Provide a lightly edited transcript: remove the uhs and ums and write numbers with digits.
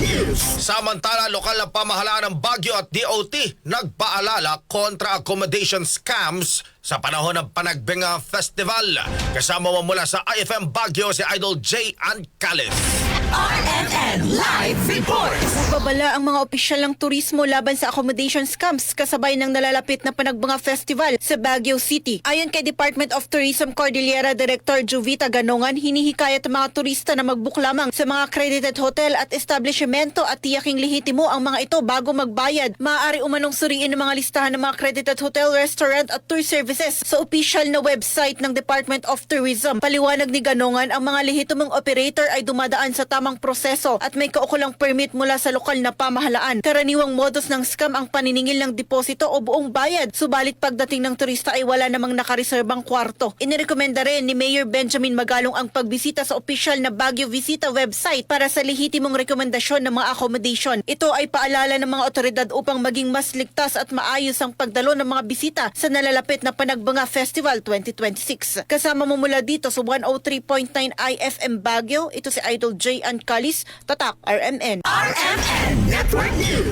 News. Samantala, lokal na pamahalaan ng Baguio at DOT nagpaalala kontra accommodation scams sa panahon ng Panagbinga Festival. Kasama mo mula sa IFM Baguio si Idol J. Ancalis. RMN Live Report. Nagbabala ang mga opisyal ng turismo laban sa accommodation scams kasabay ng nalalapit na Panagbinga Festival sa Baguio City. Ayon kay Department of Tourism Cordillera Director Jovita Ganongan, hinihikayat ang mga turista na mag-book lamang sa mga accredited hotel at establishmento at tiyaking lehitimo ang mga ito bago magbayad. Maaari umanong suriin ang mga listahan ng mga accredited hotel, restaurant at tour services sa opisyal na website ng Department of Tourism. Paliwanag ni Ganongan, ang mga lehitimong operator ay dumadaan sa tamang proseso at may kaukulang permit mula sa lokal na pamahalaan. Karaniwang modus ng scam ang paniningil ng deposito o buong bayad, subalit pagdating ng turista ay wala namang nakareserbang kwarto. Inirekomenda rin ni Mayor Benjamin Magalong ang pagbisita sa opisyal na Baguio Visita website para sa lehitimong rekomendasyon ng mga accommodation. Ito ay paalala ng mga otoridad upang maging mas ligtas at maayos ang pagdalo ng mga bisita sa nalalapit na Panagbinga Festival 2026. Kasama mo mula dito sa 103.9 IFM Baguio, ito si Idol J. Ancalis, Tatak RMN. RMN Network News.